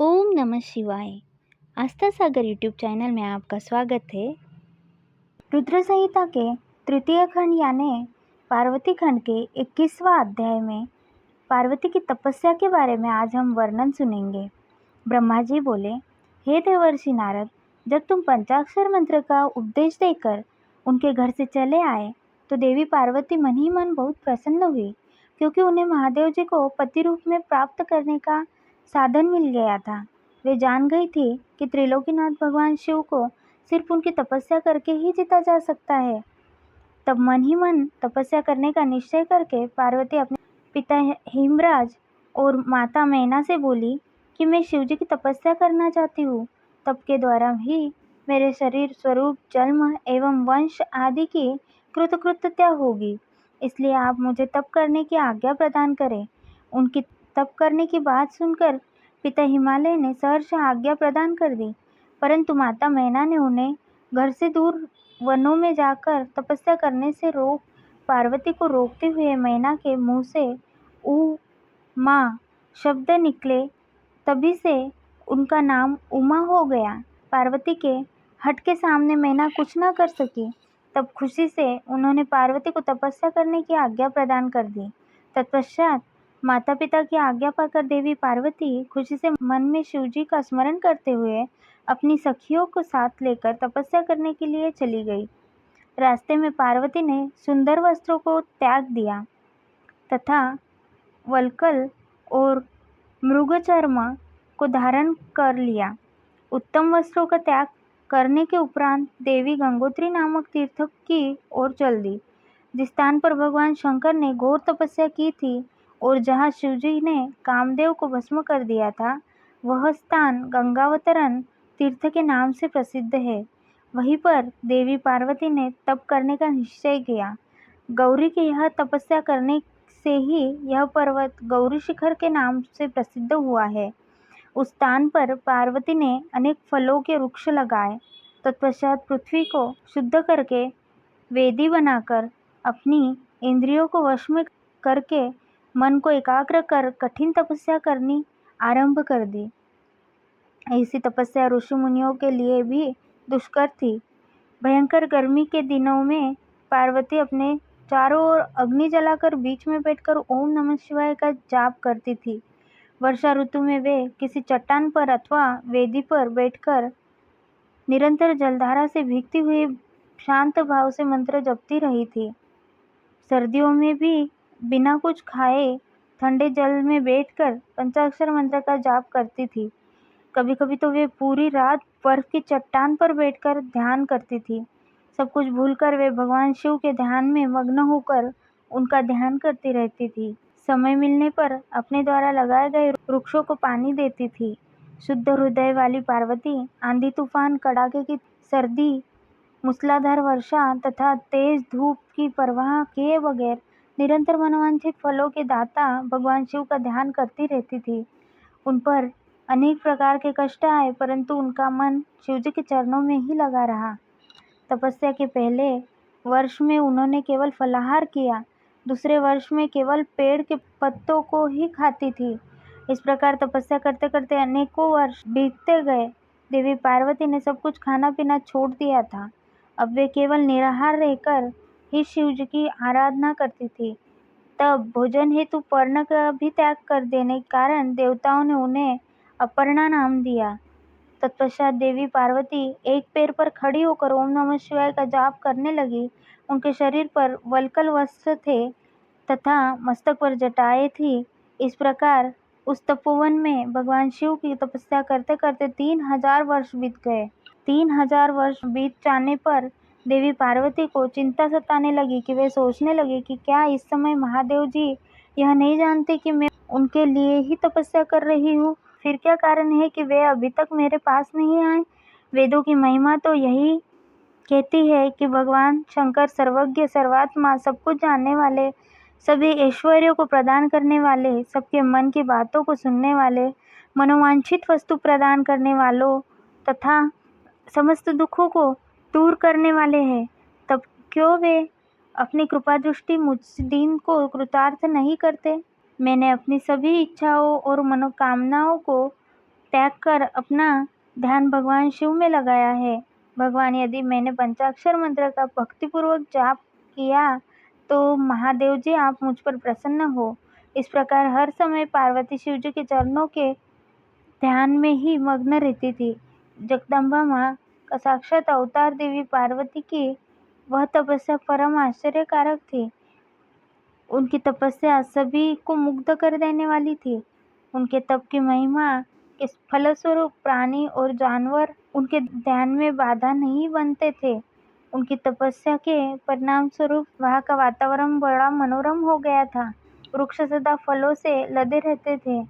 ओम नमः शिवाय। आस्था सागर YouTube channel में आपका स्वागत है। रुद्र संहिता के तृतीय खंड यानी पार्वती खंड के 21वां अध्याय में पार्वती की तपस्या के बारे में आज हम वर्णन सुनेंगे। ब्रह्मा जी बोले, हे देवर्षि नारद, जब तुम पंचाक्षर मंत्र का उपदेश देकर उनके घर से चले आए तो देवी पार्वती मन ही मन बहुत प्रसन्न हुई, क्योंकि उन्हें महादेव जी को पति रूप में प्राप्त करने का साधन मिल गया था। वे जान गई थी कि त्रिलोकीनाथ भगवान शिव को सिर्फ उनकी तपस्या करके ही जीता जा सकता है। तब मन ही मन तपस्या करने का निश्चय करके पार्वती अपने पिता हिमराज और माता मैना से बोली कि मैं शिवजी की तपस्या करना चाहती हूँ। तप के द्वारा ही मेरे शरीर, स्वरूप, जन्म एवं वंश आदि की कृतकृत्यता होगी, इसलिए आप मुझे तप करने की आज्ञा प्रदान करें। उनकी तप करने की बात सुनकर पिता हिमालय ने सहर्ष आज्ञा प्रदान कर दी, परंतु माता मैना ने उन्हें घर से दूर वनों में जाकर तपस्या करने से पार्वती को रोकते हुए मैना के मुंह से उ माँ शब्द निकले। तभी से उनका नाम उमा हो गया। पार्वती के हट के सामने मैना कुछ न कर सकी। तब खुशी से उन्होंने पार्वती को तपस्या करने की आज्ञा प्रदान कर दी। तत्पश्चात माता पिता की आज्ञा पाकर देवी पार्वती खुशी से मन में शिवजी का स्मरण करते हुए अपनी सखियों को साथ लेकर तपस्या करने के लिए चली गई। रास्ते में पार्वती ने सुंदर वस्त्रों को त्याग दिया तथा वल्कल और मृगचर्म को धारण कर लिया। उत्तम वस्त्रों का त्याग करने के उपरांत देवी गंगोत्री नामक तीर्थ की ओर चल दी, जिस स्थान पर भगवान शंकर ने घोर तपस्या की थी और जहाँ शिवजी ने कामदेव को भस्म कर दिया था, वह स्थान गंगावतरण तीर्थ के नाम से प्रसिद्ध है। वहीं पर देवी पार्वती ने तप करने का निश्चय किया। गौरी की यह तपस्या करने से ही यह पर्वत गौरी शिखर के नाम से प्रसिद्ध हुआ है। उस स्थान पर पार्वती ने अनेक फलों के वृक्ष लगाए। तत्पश्चात पृथ्वी को शुद्ध करके वेदी बनाकर अपनी इंद्रियों को वश में करके मन को एकाग्र कर कठिन तपस्या करनी आरंभ कर दी। ऐसी तपस्या ऋषि मुनियों के लिए भी दुष्कर थी। भयंकर गर्मी के दिनों में पार्वती अपने चारों ओर अग्नि जलाकर बीच में बैठकर ओम नमः शिवाय का जाप करती थी। वर्षा ऋतु में वे किसी चट्टान पर अथवा वेदी पर बैठकर निरंतर जलधारा से भीगती हुई शांत भाव से मंत्र जपती रही थी। सर्दियों में भी बिना कुछ खाए ठंडे जल में बैठकर पंचाक्षर मंत्र का जाप करती थी। कभी कभी तो वे पूरी रात बर्फ की चट्टान पर बैठकर ध्यान करती थी। सब कुछ भूलकर वे भगवान शिव के ध्यान में मग्न होकर उनका ध्यान करती रहती थी। समय मिलने पर अपने द्वारा लगाए गए वृक्षों को पानी देती थी। शुद्ध हृदय वाली पार्वती आंधी तूफान, कड़ाके की सर्दी, मूसलाधार वर्षा तथा तेज धूप की परवाह किए बगैर निरंतर मनोवांछित फलों के दाता भगवान शिव का ध्यान करती रहती थी। उन पर अनेक प्रकार के कष्ट आए, परंतु उनका मन शिवजी के चरणों में ही लगा रहा। तपस्या के पहले वर्ष में उन्होंने केवल फलाहार किया, दूसरे वर्ष में केवल पेड़ के पत्तों को ही खाती थी। इस प्रकार तपस्या करते करते अनेकों वर्ष बीतते गए। देवी पार्वती ने सब कुछ खाना पीना छोड़ दिया था। अब वे केवल निराहार रहकर ही शिवजी की आराधना करती थी। तब भोजन हेतु पर्ण का भी त्याग कर देने के कारण देवताओं ने उन्हें अपर्णा नाम दिया। तत्पश्चात देवी पार्वती एक पैर पर खड़ी होकर ओम नमः शिवाय का जाप करने लगी। उनके शरीर पर वल्कल वस्त्र थे तथा मस्तक पर जटाएं थी। इस प्रकार उस तपोवन में भगवान शिव की तपस्या करते करते 3000 वर्ष बीत गए। 3000 वर्ष बीत जाने पर देवी पार्वती को चिंता सताने लगी कि वे सोचने लगी कि क्या इस समय महादेव जी यह नहीं जानते कि मैं उनके लिए ही तपस्या कर रही हूँ? फिर क्या कारण है कि वे अभी तक मेरे पास नहीं आए? वेदों की महिमा तो यही कहती है कि भगवान शंकर सर्वज्ञ, सर्वात्मा, सब कुछ जानने वाले, सभी ऐश्वर्यों को प्रदान करने वाले, सबके मन की बातों को सुनने वाले, मनोवांछित वस्तु प्रदान करने वालों तथा समस्त दुखों को दूर करने वाले हैं। तब क्यों वे अपनी कृपा दृष्टि मुझ दीन को कृतार्थ नहीं करते? मैंने अपनी सभी इच्छाओं और मनोकामनाओं को त्याग कर अपना ध्यान भगवान शिव में लगाया है। भगवान, यदि मैंने पंचाक्षर मंत्र का भक्तिपूर्वक जाप किया तो महादेव जी आप मुझ पर प्रसन्न हो। इस प्रकार हर समय पार्वती शिव जी के चरणों के ध्यान में ही मग्न रहती थी। जगदम्बा माँ का साक्षात अवतार देवी पार्वती की वह तपस्या परम आश्चर्यकारक थी। उनकी तपस्या सभी को मुग्ध कर देने वाली थी। उनके तप की महिमा के फलस्वरूप प्राणी और जानवर उनके ध्यान में बाधा नहीं बनते थे। उनकी तपस्या के परिणाम स्वरूप वहाँ का वातावरण बड़ा मनोरम हो गया था। वृक्ष सदा फलों से लदे रहते थे।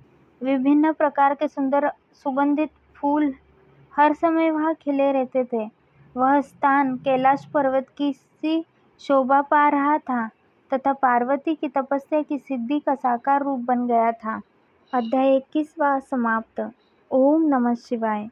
विभिन्न प्रकार के सुंदर सुगंधित फूल हर समय वहाँ खिले रहते थे। वह स्थान कैलाश पर्वत की सी शोभा पा रहा था तथा पार्वती की तपस्या की सिद्धि का साकार रूप बन गया था। अध्याय 21वां समाप्त। ओम नमः शिवाय।